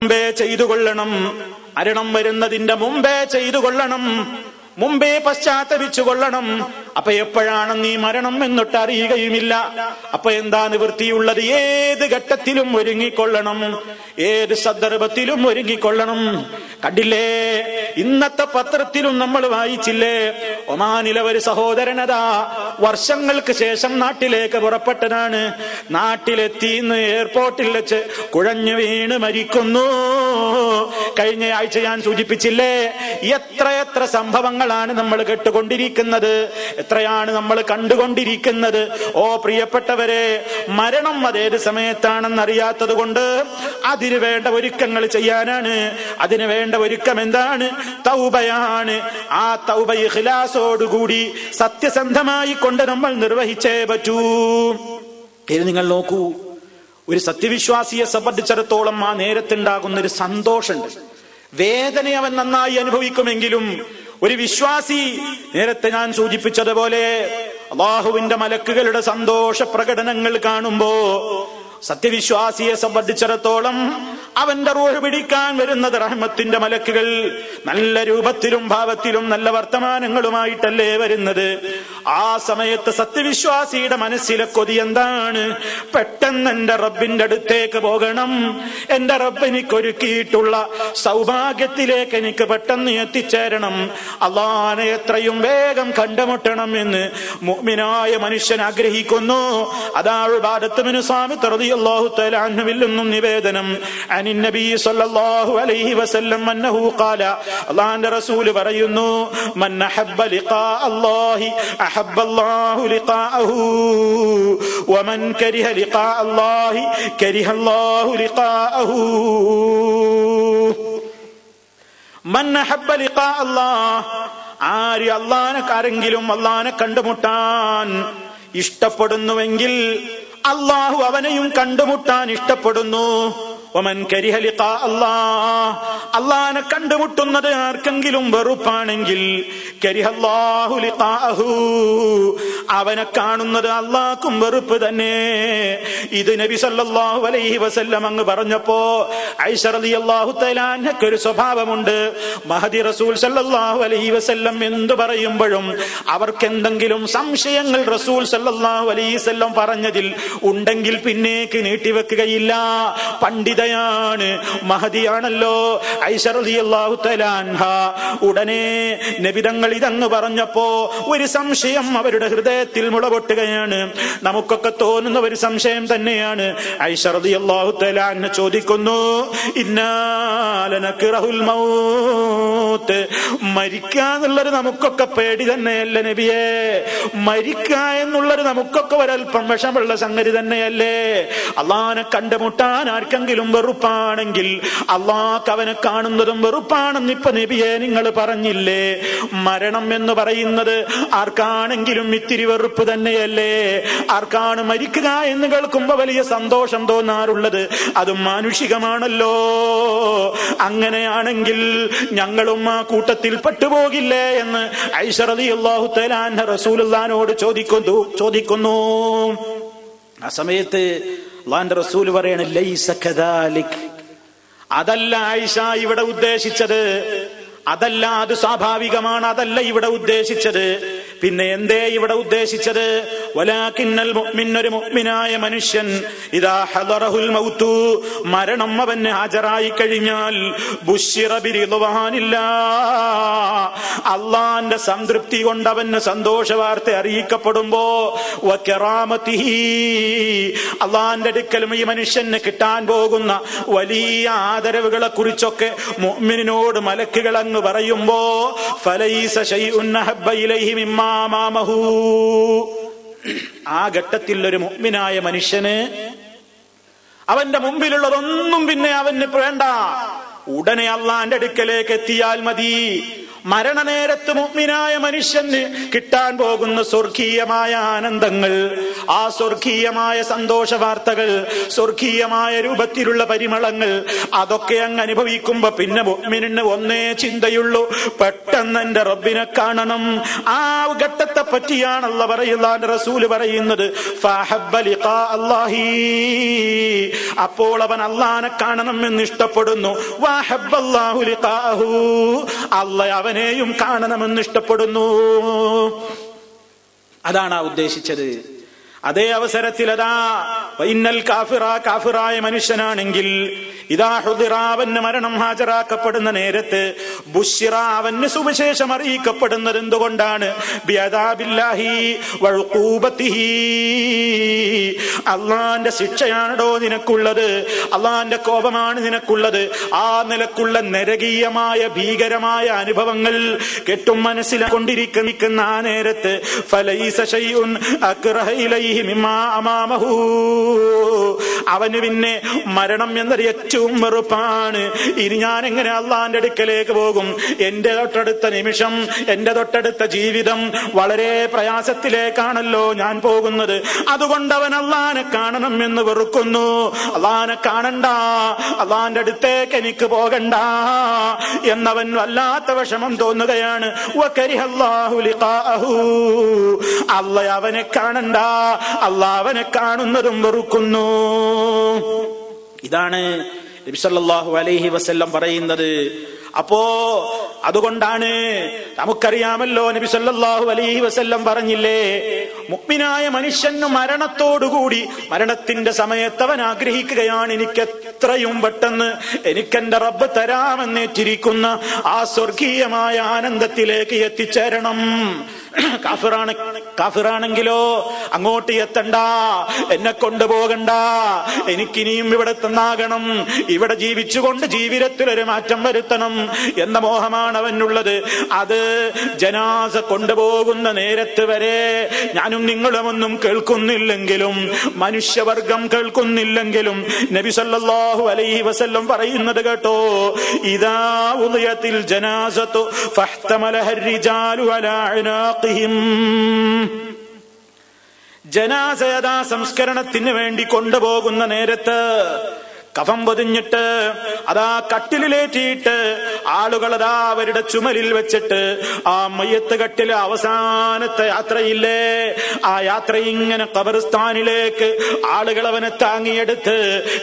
മുമ്പേ ചെയ്തു കൊള്ളണം. മരണം വരുന്നതിന്റെ മുമ്പേ ചെയ്തു കൊള്ളണം, മുമ്പേ പശ്ചാത്തപിച്ചു കൊള്ളണം. അപ്പൊ എപ്പോഴാണെന്ന് ഈ മരണം എന്നിട്ട് അറിയുകയുമില്ല. അപ്പൊ എന്താ നിവൃത്തിയുള്ളത്? ഏത് ഘട്ടത്തിലും ഒരുങ്ങിക്കൊള്ളണം, ഏത് സന്ദർഭത്തിലും ഒരുങ്ങിക്കൊള്ളണം. കണ്ടില്ലേ, ഇന്നത്തെ പത്രത്തിലും നമ്മൾ വായിച്ചില്ലേ, ഒമാനിലെ ഒരു സഹോദരനതാ വർഷങ്ങൾക്ക് ശേഷം നാട്ടിലേക്ക് പുറപ്പെട്ടതാണ്. നാട്ടിലെത്തി ഇന്ന് എയർപോർട്ടിൽ വെച്ച് കുഴഞ്ഞു വീണ് മരിക്കുന്നു. കഴിഞ്ഞ ആഴ്ച ഞാൻ സൂചിപ്പിച്ചില്ലേ, എത്ര സംഭവങ്ങളാണ് നമ്മൾ കേട്ടുകൊണ്ടിരിക്കുന്നത്, എത്രയാണ് നമ്മൾ കണ്ടുകൊണ്ടിരിക്കുന്നത്. ഓ പ്രിയപ്പെട്ടവരെ, മരണം അതേത് സമയത്താണെന്നറിയാത്തത് കൊണ്ട് അതിനു വേണ്ട ഒരുക്കങ്ങൾ ചെയ്യാനാണ്. അതിനു വേണ്ട ഒരുക്കം എന്താണ്? തൗബയാണ്. ആ തൗബ ഇഖ്ലാസോടുകൂടി സത്യസന്ധമായി കൊണ്ട് നമ്മൾ നിർവഹിച്ചേ പറ്റൂ. ഇത് നിങ്ങൾ നോക്കൂ, ഒരു സത്യവിശ്വാസിയെ സംബന്ധിച്ചിടത്തോളം ആ നേരത്തുണ്ടാകുന്ന ഒരു സന്തോഷമുണ്ട്. വേദന അവൻ നന്നായി അനുഭവിക്കുമെങ്കിലും ഒരു വിശ്വാസി, നേരത്തെ ഞാൻ സൂചിപ്പിച്ചതുപോലെ അല്ലാഹുവിന്റെ മലക്കുകളുടെ സന്തോഷ പ്രകടനങ്ങൾ കാണുമ്പോ സത്യവിശ്വാസിയെ സംബന്ധിച്ചിടത്തോളം അവന്റെ റൂഹ് പിടിക്കാൻ വരുന്നത് റഹ്മത്തിന്റെ മലക്കുകൾ നല്ല രൂപത്തിലും ഭാവത്തിലും നല്ല വർത്തമാനങ്ങളുമായിട്ടല്ലേ വരുന്നത്. ആ സമയത്ത് സത്യവിശ്വാസിയുടെ മനസ്സിലെ കൊതി എന്താണ്? പെട്ടെന്ന് എന്റെ റബ്ബിന്റെ അടുത്തേക്ക് പോകണം, എന്റെ റബ്ബ് എനിക്കൊരുക്കിയിട്ടുള്ള സൗഭാഗ്യത്തിലേക്ക് എനിക്ക് പെട്ടെന്ന് എത്തിച്ചേരണം, അല്ലാഹുവിനെ എത്രയും വേഗം കണ്ടുമുട്ടണം എന്ന് മുഅ്മിനായ മനുഷ്യൻ ആഗ്രഹിക്കുന്നു. അതാ ഉബാദത്ത് ബിൻ സാമിത്ത് റളിയല്ലാഹു തആല അൻഹുവിൽ നിന്നും നിവേദനം, അനിൻ നബി സല്ലല്ലാഹു അലൈഹി വസല്ലം അന്നഹു ഖാല, അല്ലാഹുവിന്റെ റസൂൽ പറയുന്നു, മൻ അഹബ്ബ ലിഖാ അല്ലാഹി അഹബ്ബ അല്ലാഹു ലിഖാഅഹു വമൻ കരിഹ ലിഖാ അല്ലാഹി കരിഹ അല്ലാഹു ലിഖാഅഹു. മൻ അഹബ്ബ ലിഖാ അല്ലാഹ്, ആര് ആരെങ്കിലും അല്ലാഹുവിനെ കണ്ടുമുട്ടാൻ ഇഷ്ടപ്പെടുന്നുവെങ്കിൽ അല്ലാഹു അവനെയും കണ്ടുമുട്ടാൻ ഇഷ്ടപ്പെടുന്നു. വമൻ കരിഹ ലിഖാ അല്ലാഹ്, അല്ലാഹുവിനെ കണ്ടുമുട്ടുന്നത് ആർക്കെങ്കിലും വെറുപ്പാണെങ്കിൽ കരിഹ അല്ലാഹു ലിഖാഅഹു, അവനെ കാണുന്നത് അല്ലാഹ്ക്കും വെറുപ്പ് തന്നെ. ഇത് നബി സല്ലല്ലാഹു അലൈഹി വസല്ലം അങ്ങ് പറഞ്ഞപ്പോ ആയിഷ റളിയല്ലാഹു തആല അൻഹയ്ക്ക് ഒരു സ്വഭാവമുണ്ട്. മഹദി റസൂൽ സല്ലല്ലാഹു അലൈഹി വസല്ലം എന്തു പറയുമ്പോഴും അവർക്ക് എന്തെങ്കിലും സംശയങ്ങൾ റസൂൽ സല്ലല്ലാഹു അലൈഹി വസല്ലം പറഞ്ഞതിൽ ഉണ്ടെങ്കിൽ പിന്നേക്ക് നീട്ടിവെക്കുകയില്ല. പണ്ഡിതയാണ്, മഹദിയാണല്ലോ ആയിഷ റളിയല്ലാഹു തആല അൻഹ. ഉടനെ നബി തങ്ങൾ ഇതങ്ങ് പറഞ്ഞപ്പോ ഒരു സംശയം അവരുടെ ഹൃദയത്തിൽ മുളപൊട്ടുകയാണ്. നമുക്കൊക്കെ തോന്നുന്ന ഒരു സംശയം തന്നെയാണ്. ആയിഷ റളിയല്ലാഹു തആല അൻഹ ചോദിക്കുന്നു, ഇന്നാ ലനക്റഹുൽ മൗത്ത്, മരിക്കുക എന്നുള്ളത് നമുക്കൊക്കെ പേടി തന്നെയല്ലേ നബിയേ? മരിക്കുക എന്നുള്ളത് നമുക്കൊക്കെ ഒരൽപ്പം വിഷമുള്ള സംഗതി തന്നെയല്ലേ? അല്ലാഹുവിനെ കണ്ടുമുട്ടാൻ ആർക്കെങ്കിലും വെറുപ്പാണെങ്കിൽ അല്ലാഹ് അവനെ കാണുന്നതും വെറുപ്പാണെന്ന് ഇപ്പൊ നബിയെ നിങ്ങൾ പറഞ്ഞില്ലേ? മരണം എന്ന് പറയുന്നത് ആർക്കാണെങ്കിലും ഇത്തിരി വെറുപ്പ് തന്നെയല്ലേ? ആർക്കാണ് മരിക്കുക എന്ന് കേൾക്കുമ്പോ വലിയ സന്തോഷം തോന്നാറുള്ളത്? അതും മാനുഷികമാണല്ലോ. അങ്ങനെയാണെങ്കിൽ ഞങ്ങളും ആ കൂട്ടത്തിൽ പെട്ടുപോകില്ലേ എന്ന് ആയിഷ റളിയല്ലാഹു തആല അൻഹ റസൂലുള്ളാഹിനോട് ചോദിക്കുന്നു. ആ സമയത്ത് അല്ലാഹുവിന്റെ റസൂൽ പറയാണ്, ലൈസ കദാലിക്, അതല്ല ആയിഷ ഇവിടെ ഉദ്ദേശിച്ചത്, അതല്ല, അത് സ്വാഭാവികമാണ്, അതല്ല ഇവിടെ ഉദ്ദേശിച്ചത്. പിന്നെ എന്തേ ഇവിടെ ഉദ്ദേശിച്ചത്? വലാകിന്നൽ മുഅ്മിൻ, ഒരു മുഅ്മിനായ മനുഷ്യൻ, ഇദാ ഹദറഹുൽ മൗതു, മരണം അവന് ഹാജരായി കഴിഞ്ഞാൽ, ബുശ്ശിറ ബിറിദ്വാനില്ലാഹ്, അല്ലാഹുവിന്റെ സംതൃപ്തി കൊണ്ട് അവന് സന്തോഷ വാർത്ത അറിയിക്കപ്പെടുമ്പോ, വകറാമതിഹി, അല്ലാഹുവിന്റെ അടുക്കലും ഈ മനുഷ്യന് കിട്ടാൻ പോകുന്ന വലിയ ആദരവുകളെ കുറിച്ചൊക്കെ മുഅ്മിനിനോട് മലക്കുകൾ അങ്ങ് പറയുമ്പോ, ഫലൈസ ശൈഉൻ അഹബ്ബ ഇലൈഹി മിമ്മാ മാമഹു, ആ ഘട്ടത്തിൽ ഒരു മുഅ്മിനായ മനുഷ്യന് അവന്റെ മുമ്പിലുള്ളതൊന്നും പിന്നെ അവന് വേണ്ട, ഉടനെ അല്ലാഹുവിന്റെ അടുക്കലേക്ക് എത്തിയാൽ മതി. മരണനേരത്ത് മുഅ്മിനായ മനുഷ്യന് കിട്ടാൻ പോകുന്ന സ്വർഗീയമായ ആനന്ദങ്ങൾ, ആ സ്വർഗീയമായ സന്തോഷ വാർത്തകൾ, സ്വർഗീയമായ രൂപത്തിലുള്ള പരിമളങ്ങൾ, അതൊക്കെ അങ്ങ് അനുഭവിക്കുമ്പോ പിന്നെ മുഅ്മിനിന് ഒന്നേ ചിന്തയുള്ളൂ, പെട്ടെന്ന് എന്റെ റബ്ബിനെ കാണണം. ആ ഘട്ടത്തെ പറ്റിയാണ് അല്ലാഹു പറയുന്നത്, റസൂല് പറയുന്നത് ഫഹബ്ബ ലിഖാ അല്ലാഹി, അപ്പോൾ അവൻ അല്ലാഹനെ കാണണം എന്ന് ഇഷ്ടപ്പെടുന്നു. വഹബ്ബല്ലാഹു ലിഖാഹു, അല്ലാഹ് അവനെയും കാണണമെന്ന് ഇഷ്ടപ്പെടുന്നു. അതാണ് ഉദ്ദേശിച്ചത്. അതേ അവസരത്തിൽ അതാ ഇന്നൽ കാഫിറ, കാഫിറായ മനുഷ്യനാണെങ്കിൽ ഇദാ ഹുദിറ, അവന് മരണം ഹാജരാക്കപ്പെടുന്ന നേരത്ത് ബുശ്ശിറ, അവന് സുവിശേഷം അറിയിക്കപ്പെടുന്നത് എന്തുകൊണ്ടാണ്? ബിഅദാബില്ലാഹി വഉഖൂബതിഹി, അള്ളാന്റെ ശിക്ഷയാണോ നിനക്കുള്ളത്, അള്ളാന്റെ കോപമാണ് നിനക്കുള്ളത്. ആ നിലക്കുള്ള നരകീയമായ ഭീകരമായ അനുഭവങ്ങൾ കെട്ടും മനസ്സിലാക്കൊണ്ടിരിക്കുന്ന ആ നേരത്ത് ഫലൈസ ശൈഉൻ അക്റഹ ഇലൈഹി മിമ്മാ അമാമഹു, അവന് പിന്നെ മരണം എന്നൊരു ഏറ്റവും വെറുപ്പാണ്. ഇനി ഞാൻ എങ്ങനെ അള്ളാന്റെ അടുക്കലേക്ക് പോകും? എന്റെ തൊട്ടടുത്ത നിമിഷം, എന്റെ തൊട്ടടുത്ത ജീവിതം വളരെ പ്രയാസത്തിലേക്കാണല്ലോ ഞാൻ പോകുന്നത്. അതുകൊണ്ട് അവൻ അള്ളാനെ കാണണം എന്ന് വെറുക്കുന്നു. അള്ളാനെ കാണണ്ട, അള്ളാന്റെ അടുത്തേക്ക് എനിക്ക് പോകണ്ട എന്നവൻ വല്ലാത്ത വിഷമം തോന്നുകയാണ്. വകരിഹല്ലാഹു ലിഖാഅഹു, അള്ളാഹ് അവനെ കാണണ്ട, അള്ളാഹ് അവനെ കാണുന്നതും വെറുക്കുന്നു. ഇതാണ് നബി സല്ലല്ലാഹു അലൈഹി വസല്ലം പറയുന്നത്. അപ്പോ അതുകൊണ്ടാണ് നമുക്കറിയാമല്ലോ, നബി സല്ലല്ലാഹു അലൈഹി വസല്ലം പറഞ്ഞില്ലേ, മുഅ്മിനായ മനുഷ്യന് മരണത്തോടുകൂടി, മരണത്തിന്റെ സമയത്ത് അവൻ ആഗ്രഹിക്കുകയാണ്, എനിക്ക് എത്രയും പെട്ടെന്ന് എനിക്കെന്റെ റബ്ബ് തരാമെന്നേറ്റിരിക്കുന്ന ആ സ്വർഗീയമായ ആനന്ദത്തിലേക്ക് എത്തിച്ചേരണം. കാഫിറാണെങ്കിലോ അങ്ങോട്ട് എത്തണ്ട, എന്നെ കൊണ്ടുപോകണ്ട, എനിക്കിനിയും ഇവിടെ തന്നാകണം, ഇവിടെ ജീവിച്ചുകൊണ്ട് ജീവിതത്തിൽ ഒരു മാറ്റം വരുത്തണം എന്ന മോഹമാണ് അവനുള്ളത്. അത് ജനാസ കൊണ്ടുപോകുന്ന നേരത്ത് വരെ ഞാനും നിങ്ങളുമൊന്നും കേൾക്കുന്നില്ലെങ്കിലും, മനുഷ്യവർഗം കേൾക്കുന്നില്ലെങ്കിലും നബി സല്ലല്ലാഹു അലൈഹി വസല്ലം പറയുന്നത് കേട്ടോ, ഇദാ ഉളിയത്തിൽ ജനാസതു ഫഹ്തമലഹ الرجال على അനാഖിഹിം, ജനാസയതാ സംസ്കരണത്തിന് വേണ്ടി കൊണ്ടുപോകുന്ന നേരത്ത് കഫം പൊതിഞ്ഞിട്ട് അതാ കട്ടിലേറ്റിയിട്ട് ആളുകൾ അതാ അവരുടെ ചുമലിൽ വെച്ചിട്ട് ആ മയ്യത്ത് കട്ടിലെ അവസാനത്തെ യാത്രയില്ലേ, ആ യാത്ര ഇങ്ങനെ ഖബർസ്ഥാനിലേക്ക് ആളുകൾ അവനെ താങ്ങിയെടുത്ത്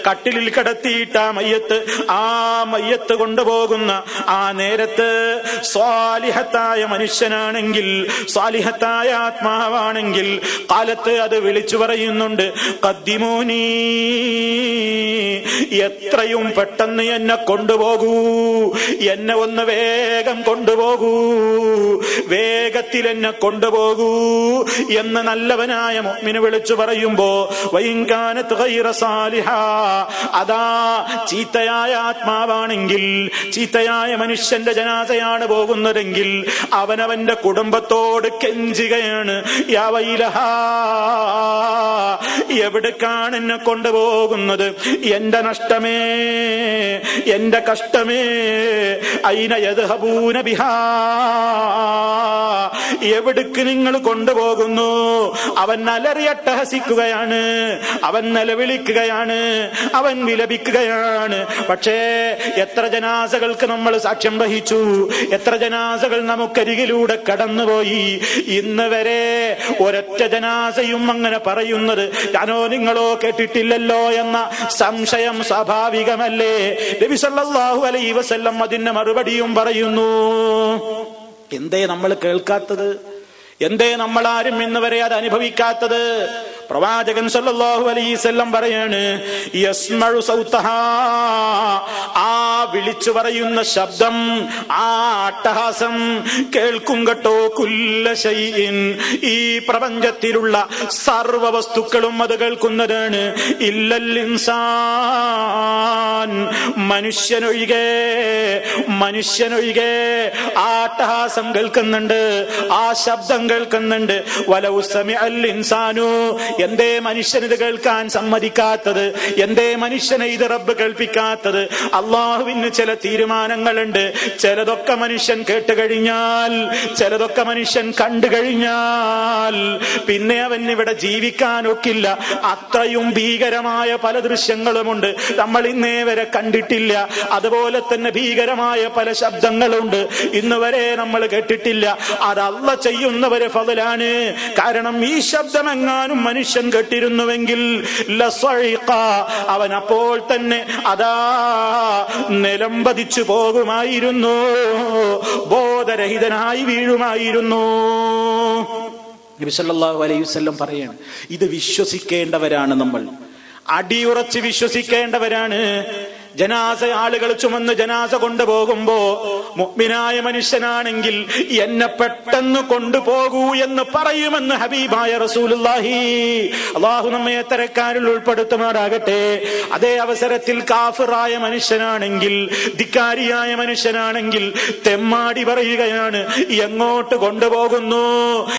കട്ടിലിൽ കിടത്തിയിട്ട് ആ മയ്യത്ത് കൊണ്ടുപോകുന്ന ആ നേരത്ത് സ്വാലിഹത്തായ മനുഷ്യനാണെങ്കിൽ, സ്വാലിഹത്തായ ആത്മാവാണെങ്കിൽ കാലത്ത് അത് വിളിച്ചു പറയുന്നുണ്ട്, ഖദ്ദിമൂനി, എത്രയും പെട്ടെന്ന് എന്നെ കൊണ്ടുപോകൂ, എന്നെ ഒന്ന് വേഗം കൊണ്ടുപോകൂ, വേഗത്തിൽ എന്നെ കൊണ്ടുപോകൂ എന്ന് നല്ലവനായ മുഅ്മിന് വിളിച്ചു പറയുമ്പോ വൈൻകാനത് ഗൈറ സാലിഹ, അതാ ചീത്തയായ ആത്മാവാണെങ്കിൽ, ചീത്തയായ മനുഷ്യന്റെ ജനാസയാണ് പോകുന്നതെങ്കിൽ അവനവന്റെ കുടുംബത്തോട് കെഞ്ചുകയാണ്, യാ വൈലഹാ, എവിടേക്കാണ് എന്നെ കൊണ്ടുപോകുന്നത്, എന്റെ നഷ്ടമേ, എന്റെ കഷ്ടമേ, ഐന യദ്ഹബൂന ബിഹാ, എവിടേക്ക് നിങ്ങൾ കൊണ്ടുപോകുന്നു? അവൻ അലറിയട്ടഹസിക്കുകയാണ്, അവൻ നിലവിളിക്കുകയാണ്, അവൻ വിലപിക്കുകയാണ്. പക്ഷേ എത്ര ജനാസകൾക്ക് നമ്മൾ സാക്ഷ്യം വഹിച്ചു, എത്ര ജനാസകൾ നമുക്കരികിലൂടെ കടന്നുപോയി. ഇന്ന് വരെ ഒരൊറ്റ ജനാസയും അങ്ങനെ പറയുന്നത് ഞാനോ നിങ്ങളോ കേട്ടിട്ടില്ലല്ലോ എന്ന സംശയം സ്വാഭാവികമല്ലേ? നബി സല്ലല്ലാഹു അലൈഹി വസല്ലം അതിന് മറുപടിയും പറയുന്നു. എന്തേ നമ്മൾ കേൾക്കാത്തത്? എന്തേ നമ്മളാരും ഇന്ന് വരെ അത് അനുഭവിക്കാത്തത്? പ്രവാചകൻ സല്ലല്ലാഹു അലൈഹി വസല്ലം പറയാണ്, യസ്മഉ സൗതഹാ, ആ വിളിച്ചു പറയുന്ന ശബ്ദം, ആ അട്ടഹാസം കേൾക്കും കേട്ടോ, കുല്ല ശൈഇൻ, ഈ പ്രപഞ്ചത്തിലുള്ള സർവ്വ വസ്തുക്കളും അത് കേൾക്കുന്നതാണ്. ഇല്ലൽ ഇൻസാൻ, മനുഷ്യനൊഴികെ, മനുഷ്യനൊഴികെ ആ അട്ടഹാസം കേൾക്കുന്നുണ്ട്, ആ ശബ്ദം കേൾക്കുന്നുണ്ട്. വലൗ സമിഅൽ ഇൻസാനു, എന്തേ മനുഷ്യനിത് കേൾക്കാൻ സമ്മതിക്കാത്തത്? എന്തേ മനുഷ്യനെ ഇത് റബ്ബ് കേൾപ്പിക്കാത്തത്? അള്ളാഹുവിന് ചില തീരുമാനങ്ങളുണ്ട്. ചിലതൊക്കെ മനുഷ്യൻ കേട്ട് കഴിഞ്ഞാൽ, ചിലതൊക്കെ മനുഷ്യൻ കണ്ടു കഴിഞ്ഞാൽ പിന്നെ അവൻ ഇവിടെ ജീവിക്കാനൊക്കില്ല. അത്രയും ഭീകരമായ പല ദൃശ്യങ്ങളുമുണ്ട്, നമ്മൾ ഇന്നേ വരെ കണ്ടിട്ടില്ല. അതുപോലെ തന്നെ ഭീകരമായ പല ശബ്ദങ്ങളുണ്ട്, ഇന്ന് വരെ നമ്മൾ കേട്ടിട്ടില്ല. അത് അള്ളാഹ് ചെയ്യുന്നവരെ ഫളലാണ്. കാരണം ഈ ശബ്ദമെങ്ങാനും മനുഷ്യൻ കേട്ടിരുന്നുവെങ്കിൽ അവൻ അപ്പോൾ തന്നെ അതാ നിലംപതിച്ചു പോകുമായിരുന്നു, ബോധരഹിതനായി വീഴുമായിരുന്നു. നബി സല്ലല്ലാഹു അലൈഹി വസല്ലം പറയാണ്, ഇത് വിശ്വസിക്കേണ്ടവരാണ്, നമ്മൾ അടിയുറച്ച് വിശ്വസിക്കേണ്ടവരാണ്. ജനാസ ആളുകൾ ചുമന്ന് ജനാസ കൊണ്ടുപോകുമ്പോ മുഅ്മിനായ മനുഷ്യനാണെങ്കിൽ എന്നെ പെട്ടെന്ന് കൊണ്ടുപോകൂ എന്ന് പറയുമെന്ന് ഹബീബായ റസൂലുള്ളാഹി. അല്ലാഹു നമ്മെ അത്തരക്കാരിൽ ഉൾപ്പെടുത്തുമാറാകട്ടെ. അതേ അവസരത്തിൽ കാഫിറായ മനുഷ്യനാണെങ്കിൽ, ധിക്കാരിയായ മനുഷ്യനാണെങ്കിൽ തെമ്മാടി പറയുകയാണ്, എങ്ങോട്ട് കൊണ്ടുപോകുന്നു?